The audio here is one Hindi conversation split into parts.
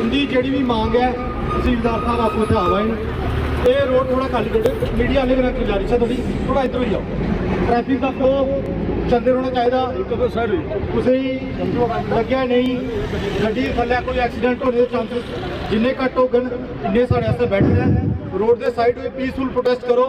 उनकी जी भी मांग है तहसीलदार साहब आपको इतना आवा ये रोड थोड़ा खाली करो। मीडिया वाले मेरा गुजारिश है थोड़ी थोड़ा इधर ही जाओ। ट्रैफिक का फ्लो चलते रहना चाहिए। कुछ लग्या नहीं गड्डी थल्ले कोई एक्सीडेंट होने के चांसेस जिन्ने घट्ट होगन इन्ने साढ़े आस्ते बैठे हैं। रोड के साइड में पीसफुल प्रोटेस्ट करो।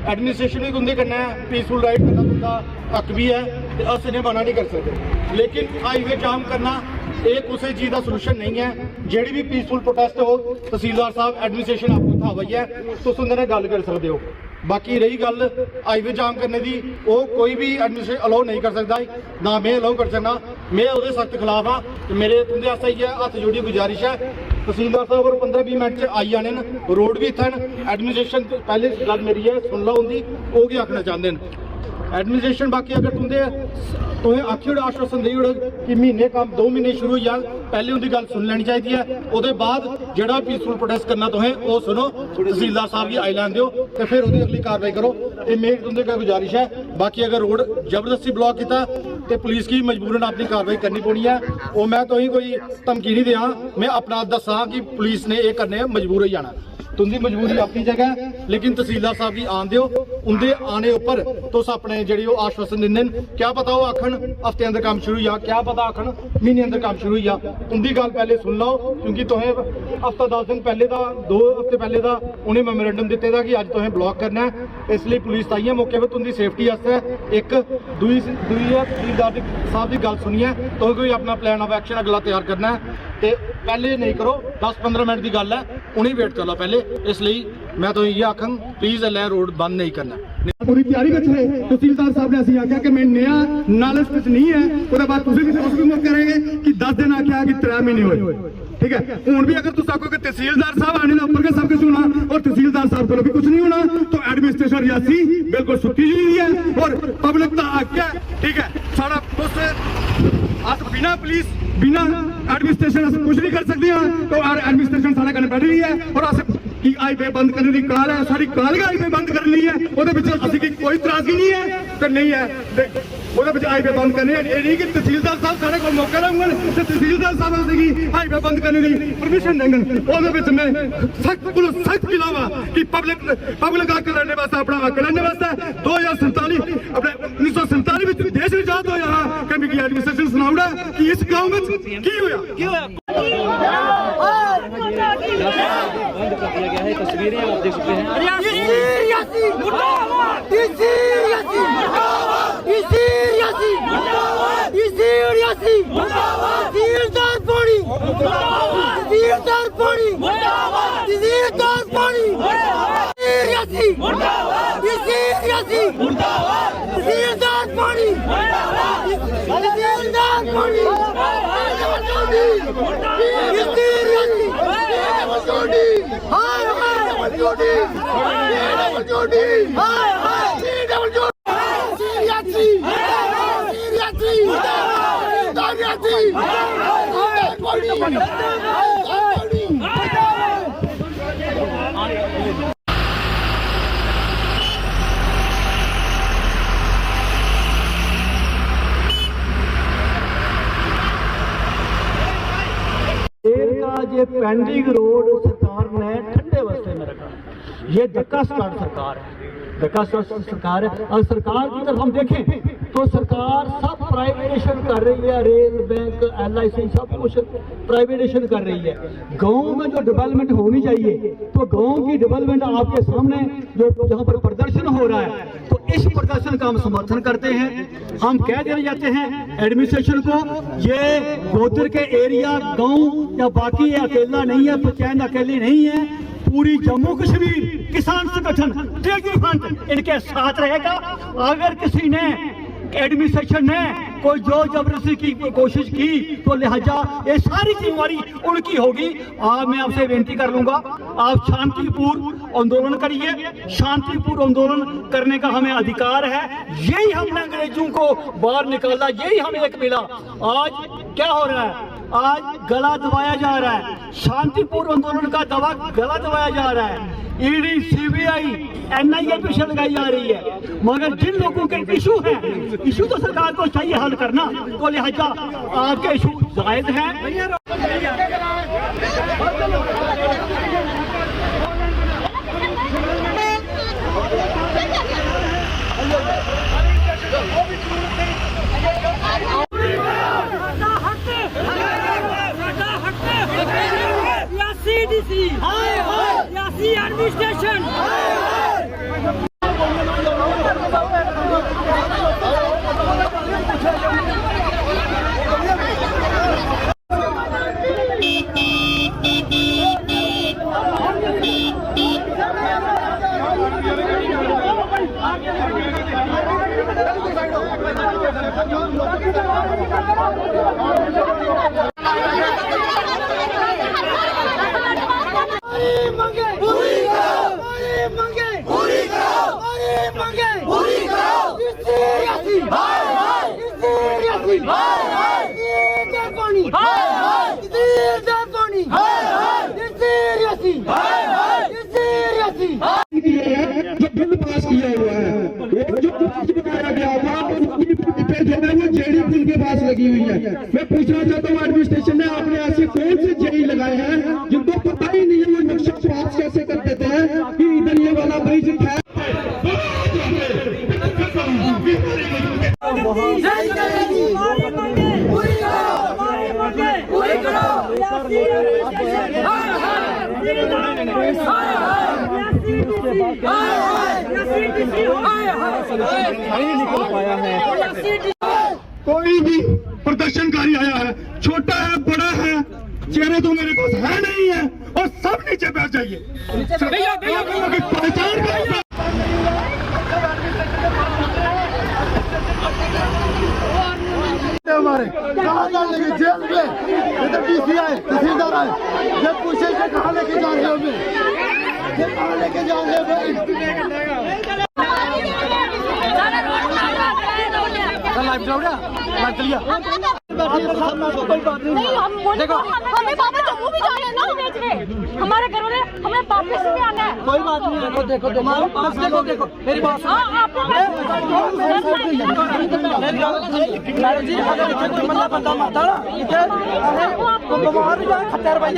एडमिनिस्ट्रेशन भी तुंदे कन्नै पीसफुल राइड करना तुंदा हक भी है तो अस इन्हें मना नहीं कर सकते। लेकिन हाईवे जाम करना ये किसी चीज़ का सोल्यूशन नहीं है। जी भी पीसफुल प्रोटेस्ट हो तहसीलदार साहब एडमिनिस्ट्रेशन आपको इतना हवाई है तो उन्होंने गल कर सकते हो। बाकी रही गल हाईवे जाम करने की वो कोई भी एडमिनिस्ट्रेशन अलाउ नहीं कर सकता ना मैं अलाउ कर सकता। मैं वो सख्त खिलाफ हाँ। मेरे तुंदे आस्ते ही हथ जोड़ी गुजारिश है तहसीलदार साहब और 15-20 मिनट आई जाने रोड भी इतने एडमिनिस्ट्रेशन पहले गल मेरी है सुन लो उनकी वो क्या आखना चाहते हैं एडमिनिस्ट्रेशन। बाकी अगर तुहें आखी उड़ आश्वासन दी उड़ कि महीने काम 2 महीने शुरू हो जाए पहले उनकी गल सुन लेनी चाहिए है। उसके बाद जो पीसफुल प्रोटेस्ट करना तुहें वो सुनो तहसीलदार साहब की आई लैन दो तो फिर उसकी अगली कार्रवाई करो। ये मेरी तुंदे का गुजारिश है। बाकी अगर रोड जबरदस्ती ब्लॉक किया तो पुलिस की मजबूरन अपनी कार्रवाई करनी पौनी है। वो मैं तो ही कोई धमकी नहीं दिया मैं अपना दसा कि पुलिस ने यह करने मजबूर हो जाना। तुंदी मजबूरी अपनी जगह लेकिन तहसीलदार साहब की आन दो उनके आने उपर तुस अपने जी आश्वासन दिंदे क्या पता वो आखन हफ्ते अंदर काम शुरू या क्या पता आखन महीने अंदर काम शुरू या उनकी गल पहले सुन लो। क्योंकि तुहें हफ्ता 10 दिन पहले का 2 हफ्ते पहले का उन्हें मैमोरेंडम दिते था कि अज तुहें ब्लॉक करना है। इसलिए पुलिस आई है मौके पर तुंदी सेफ्टी वास्ते एक दुई तहसीलदार साहब की गल सुनी है तो कोई अपना प्लान ऑफ एक्शन अगला तैयार करना है तो पहले नहीं करो 10-15 मिनट की गल है उन्हें वेट कर लो पहले। इसलिए मैं तो ये आखन प्लीज एल रोड बंद नहीं करना। पूरी तैयारी कर रहे तहसीलदार साहब ने असं आख्या कि मैं नया नॉलेज कुछ नहीं है उसके बाद तुम करेंगे कि 10 दिन आख्या कि 3 महीने हुए ठीक है। हूँ भी अगर तुम आखो कि तहसीलदार साहब आने उपर के सब कुछ होना और तहसीलदार साहब को भी कुछ नहीं होना तो एडमिनिस्ट्रेशन रियासी बिल्कुल सुती हुई है और पब्लिक का हक है ठीक है। सारा अस बिना पुलिस बिना एडमिनिस्ट्रेशन कुछ नहीं कर सकते हैं तो एडमिनिस्ट्रेशन सारे कन्नै बैठी हुई है और अस की हाईवे बंद करने की काल है सारी काल ही हाईवे बंद करनी है वो कोई तराजगी नहीं है तो नहीं है वो हाईवे बंद करने ये नहीं कि तहसीलदार साहब सारे को मौका देंगे तो तहसीलदार साहब हाईवे बंद करने की परमिशन देंगे वो मैं सख्त खिलाफ कि पब्लिक हक लड़ने वास्ते अपना हक लड़ने वास्ते 2047 अपने 1947 में देश आजाद हो यहाँ कि मिगी एडमिनिस्ट्रेशन सुनाऊड़ा कि इस गाँव में की होया तस्वीरें आप देख सकते हैं। ये पेंडिंग रोड सरकार ने ठंडे वास्ते में रखा। ये धक्का स्टार्ट सरकार है, धक्का स्टार्ट सरकार है। और सरकार की तरफ हम देखें तो सरकार सब प्राइवेटाइजेशन कर रही है। रेल, बैंक, LIC सब कुछ प्राइवेटाइजेशन कर रही है। गाँव में जो डेवलपमेंट होनी चाहिए तो गाँव की डेवलपमेंट आपके सामने जो जहाँ पर प्रदर्शन हो रहा है तो इस प्रदर्शन का हम समर्थन करते हैं। हम कह देने जाते हैं एडमिनिस्ट्रेशन को ये गोदर के एरिया गांव या बाकी अकेला नहीं है, पंचायत अकेली नहीं है, पूरी जम्मू कश्मीर किसान संगठन ट्रेड फ्रंट इनके साथ रहेगा। अगर किसी ने एडमिनिस्ट्रेशन ने कोई जो जबरदस्ती की कोशिश की तो लिहाजा ये सारी जिम्मेवारी उनकी होगी। आज मैं आपसे विनती कर लूंगा आप शांतिपूर्ण आंदोलन करिए। शांतिपूर्ण आंदोलन करने का हमें अधिकार है। यही हमने अंग्रेजों को बाहर निकाला, यही हमें एक मिला। आज क्या हो रहा है? आज गला दबाया जा रहा है, शांतिपूर्ण आंदोलन का गला दबाया जा रहा है। ED, CBI, NIA पीछे लगाई जा रही है। मगर जिन लोगों के इशू है, इशू तो सरकार को चाहिए हल करना, तो लिहाजा आपके इशू जायज है। रियासी एडमिनिस्ट्रेशन जो बिल पास किया हुआ है, जो कुछ बनाया गया हुआ है, वो जेडी बिल के पास लगी हुई है। मैं पूछना चाहता हूँ एडमिनिस्ट्रेशन ने आपने ऐसे कौन से जेडी लगाए हैं जिनको पता ही नहीं है वो नक्शा पास कैसे कर देते हैं कि इधर ये वाला ब्रिज है। कोई भी प्रदर्शनकारी आया है, छोटा है बड़ा है, चेहरे तो मेरे पास है नहीं है, और सब नीचे बैठ जाइए। पहचान करो। हमारे कहाँ जा लेके जेल में, इधर डीसी आए, तहसीलदार आए, ये पूछे कि कहाँ लेके जा रहे हो, ये कहाँ लेके जा रहे हो लाइव चलिए देखो हमें बाबा जम्मू भी जा रहे हैं ना बेचने, हमारे घर वाले हमें वापस भी आना है। कोई बात नहीं, देखो देखो हमारे पास देखो मेरी बात हाँ आपको जी अगर इतना कोई मतलब बंदा मारता ना तो बीमार हो जाए, खट्टर भाई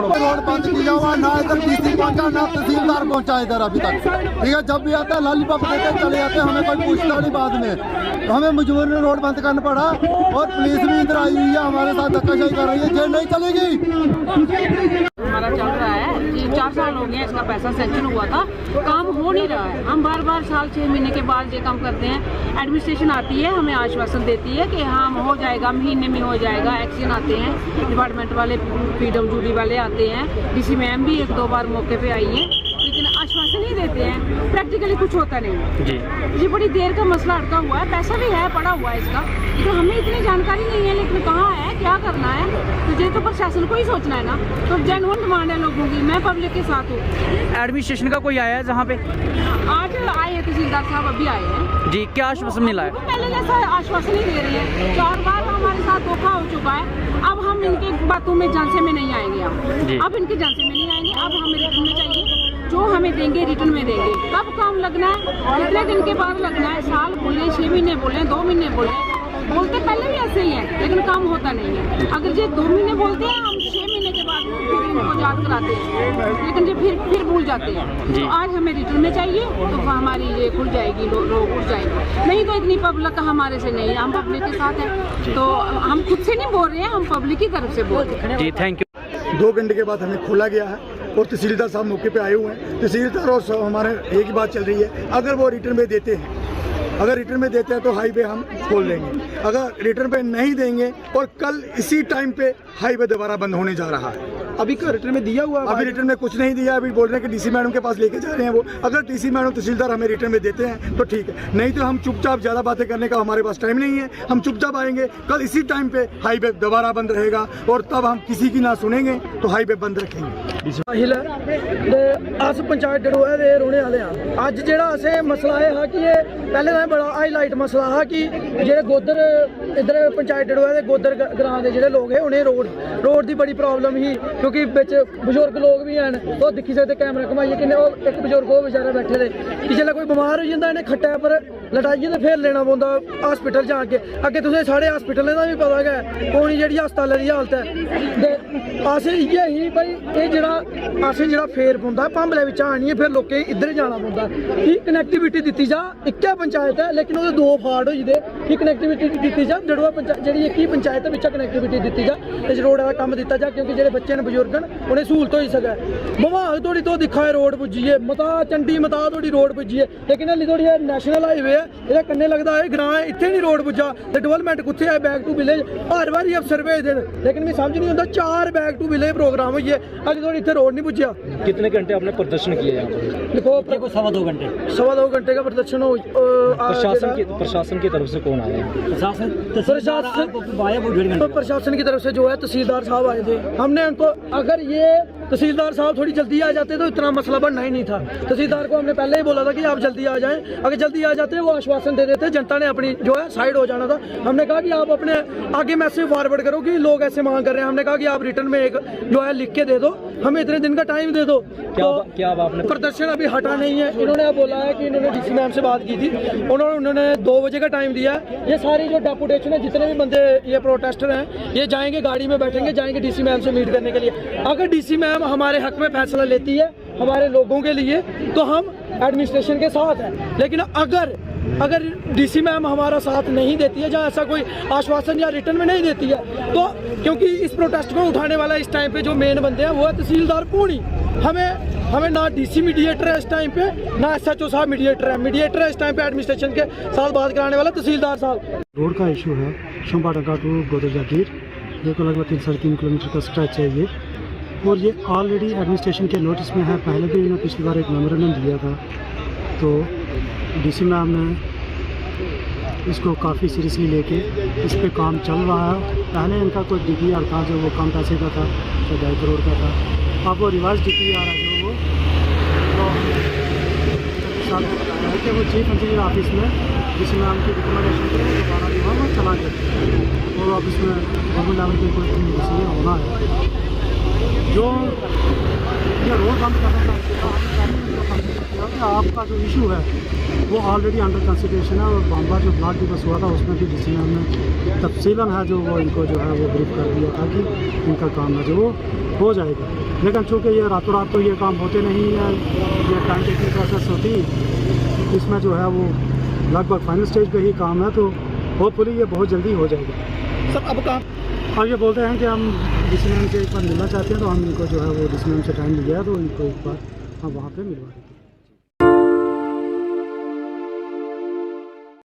रोड बंद किया हुआ, ना इधर डीसी पहुंचा ना तहसीलदार पहुंचा इधर अभी तक। ठीक है, जब भी आता है लॉलीपॉप देते चले जाते हैं, हमें कोई पूछता नहीं बाद में। तो हमें मजबूरन रोड बंद करना पड़ा, और पुलिस भी इधर आई हुई है, हमारे साथ धक्काशाही कर रही है, जेल नहीं चलेगी। हमारा चल रहा है जी, 4 साल हो गए इसका पैसा सेंक्शन हुआ था, काम हो नहीं रहा है। हम बार बार साल 6 महीने के बाद ये काम करते हैं। एडमिनिस्ट्रेशन आती है, हमें आश्वासन देती है कि हाँ हो जाएगा, महीने में हो जाएगा। एक्शन आते हैं, डिपार्टमेंट वाले PWD वाले आते हैं, DC मैम भी 1-2 बार मौके पे आई है, लेकिन आश्वासन ही देते हैं, प्रैक्टिकली कुछ होता नहीं है जी। बड़ी देर का मसला अटका हुआ है, पैसा भी है पड़ा हुआ है इसका, तो हमें इतनी जानकारी नहीं है, लेकिन कहाँ है क्या करना है तो ये तो प्रशासन को ही सोचना है ना। तो जेन्युइन डिमांड है लोगों की, मैं पब्लिक के साथ हूँ। एडमिनिस्ट्रेशन का कोई आया है जहाँ पे? आज आए हैं तहसीलदार साहब, अभी आए हैं जी, क्या आश्वासन मिला है? पहले जैसा आश्वासन ही दे रही है, 4 बार हमारे साथ धोखा हो चुका है। अब हम इनकी बातों में झांसे में नहीं आएंगे, अब इनके झांसे में नहीं आएंगे। अब हमें रिटर्न में चाहिए, जो हमें देंगे रिटर्न में देंगे। कब काम लगना है, कितने दिन के बाद लगना है, साल बोले, 6 महीने बोले, 2 महीने बोले, बोलते पहले भी ऐसे ही है, लेकिन काम होता नहीं है। अगर ये 2 महीने बोलते हैं, हम 6 महीने के बाद फिर इनको याद कराते हैं, लेकिन ये फिर भूल जाते हैं। तो आज हमें रिटर्न में चाहिए, तो हमारी ये खुल जाएगी, लोग उठ जाएंगे। नहीं तो इतनी पब्लिक हमारे से नहीं है, हम पब्लिक के साथ हैं, तो हम खुद से नहीं बोल रहे हैं, हम पब्लिक की तरफ से बोल रहे हैं जी। Thank you. 2 घंटे के बाद हमें खोला गया है, और तहसीलदार साहब मौके पे आए हुए हैं। तहसीलदार और हमारे एक ही बात चल रही है, अगर वो रिटर्न में देते हैं, अगर रिटर्न में देते हैं तो हाईवे हम खोल देंगे, अगर रिटर्न पे नहीं देंगे और कल इसी टाइम पे हाईवे दोबारा बंद होने जा रहा है। अभी का रिटर्न में दिया हुआ है? अभी रिटर्न में कुछ नहीं दिया, अभी बोल रहे हैं कि डीसी मैडम के पास लेके जा रहे हैं वो। अगर डीसी मैडम तहसीलदार हमें रिटर्न में देते हैं तो ठीक है, नहीं तो हम चुपचाप, ज़्यादा बातें करने का हमारे पास टाइम नहीं है, हम चुपचाप आएंगे। कल इसी टाइम पे हाईवे दोबारा बंद रहेगा, और तब हम किसी की ना सुनेंगे तो हाईवे बंद रखेंगे। साहिल अस पंचायत डड़ोए दे रौहने वाले हाँ। अज जेहड़ा असें मसला है हा कि ये पहले तो बड़ा हाईलाइट मसला हा कि जेहड़े गोदर इधर पंचायत डड़ोए दे गोदर ग्रां दे जेहड़े लोग है उन्हें रोड की बड़ी प्रॉब्लम ही, क्योंकि बिच बजुर्ग लोग भी हैं, वो दिखी सकते कैमरा घुमाइए किन्ने, एक बजुर्ग वो बेचारे बैठे दे कि जिसलै कोई बीमार हो जाता इन्हें खट्टे पर लटाइए तो फिर लेना पौंदा हॉस्पिटल जाके अगे तुसें साढ़े हॉस्पिटलें दा भी पता गै कोनी जेह्ड़ी हस्पतालें दी हालत है ते असें इ'यै ही भाई एह् जेह्ड़ा असें जेह्ड़ा फेर पौंदा भांबले बिच्चा आनिए फिर लोकें इद्धर जाना पौंदा कि कनैक्टिविटी दित्ती जा इक्कै पंचायत है लेकिन ओह्दे दो फाड़ होई दे कि कनैक्टिविटी दित्ती जा जड़ुआ पंचायत जेह्ड़ी इक ही पंचायत बिच्चा कनैक्टिविटी दित्ती जा इस रोड दा कम्म दित्ता जा क्योंकि जेह्ड़े बच्चे न बजुर्ग न उ'नें सहूलत होई सकै भवाग धोड़ी तो दिक्खा रोड पुज्जिए मता चंडी मता धोड़ी रोड पुज्जिए लेकिन हल्ली धोड़ी नेशनल हाईवे है एह्दे कन्नै लगदा है ग्रां इत्थै नहीं रोड पुज्जा ते डेवलपमेंट कुत्थै है बैक टू विलेज हर बारी अफसर भेजदे न लेकिन मिगी समझ नहीं औंदा 4 बैक टू विलेज प्रोग्राम होइए हल्ली धोड़ी इत्थै रोड नहीं पुज्जिया। कितने घंटे आपने प्रदर्शन किया यहाँ पर? देखो सवा दो घंटे का प्रदर्शन हो प्रशासन की तरफ से कौन आया है? प्रशासन की तरफ से जो है तहसीलदार साहब आए थे हमने उनको अगर ये तहसीलदार साहब थोड़ी जल्दी आ जाते तो इतना मसला बढ़ना ही नहीं था। तहसीलदार को हमने पहले ही बोला था कि आप जल्दी आ जाएं अगर जल्दी आ जाते वो आश्वासन दे देते जनता ने अपनी जो है साइड हो जाना था। हमने कहा कि आप अपने आगे मैसेज फॉरवर्ड करो कि लोग ऐसे मांग कर रहे हैं हमने कहा कि आप रिटर्न में एक जो है लिख के दे दो हमें इतने दिन का टाइम दे दो। क्या अब आपने प्रदर्शन अभी हटा नहीं है इन्होंने अब बोला है कि इन्होंने डीसी मैम से बात की थी उन्होंने 2 बजे का टाइम दिया है। ये सारी जो डेपुटेशन है जितने भी बंदे ये प्रोटेस्टर हैं ये जाएंगे गाड़ी में बैठेंगे जाएंगे डीसी मैम से मीट करने के लिए। अगर डीसी मैम हमारे हक में फैसला लेती है हमारे लोगों के लिए तो हम एडमिनिस्ट्रेशन के साथ हैं लेकिन अगर डीसी मैम हमारा साथ नहीं देती है जहाँ ऐसा कोई आश्वासन या रिटर्न में नहीं देती है तो क्योंकि इस प्रोटेस्ट को उठाने वाला इस टाइम पे जो मेन बंदे हैं वो है तहसीलदार पूर्णी। हमें ना डीसी मीडिएटर है इस टाइम पे ना SHO साहब मीडिएटर है इस टाइम पे एडमिनिस्ट्रेशन के साथ बात कराने वाला तहसीलदार साहब। रोड का इशू है शंबाडा टू गोदर जागीर ये को लगभग 3-3.5 किलोमीटर का स्ट्रेच है ये और ये ऑलरेडी एडमिनिस्ट्रेशन के नोटिस में है। पहले भी इन्होंने पिछली बार एक मेमोरेंडम दिया था तो डीसी मैम ने इसको काफ़ी सीरियसली लेके इस पे काम चल रहा है। पहले इनका कोई DPR था जो वो कम पैसे का था शायद 2.5 करोड़ का था अब वो रिवाइज DPR है जो वो साल को बताया है कि वो चीफ इंजीनियर ऑफिस में डीसी मैम की रिकमेंडेशन पर दोबारा जो है वो चला गया और अब इसमें गवर्नमेंट लेवल की कोई डिसीजन होना है जो ये रोड बंद करना चाहते आपका जो इशू है वो ऑलरेडी अंडर कंसिडरेशन है और बांबा जो ब्लॉक दिवस हुआ था उसमें भी डीसी मैम ने तफसीलन है जो वो इनको जो है वो ब्रीफ कर दिया था कि इनका काम है जो वो हो जाएगा। लेकिन चूँकि ये रातों रात तो ये काम होते नहीं है ये टाइम टेकिंग प्रोसेस होती इसमें जो है वो लगभग फाइनल स्टेज पे ही काम है तो होपफुली ये बहुत जल्दी हो जाएगा। सर अब काम और ये बोलते हैं कि हम डीसी मैम से एक बार मिलना चाहते हैं तो हम इनको जो है वो डीसी मैम से टाइम लिया तो इनको एक बार हम वहाँ पर मिलवा देंगे।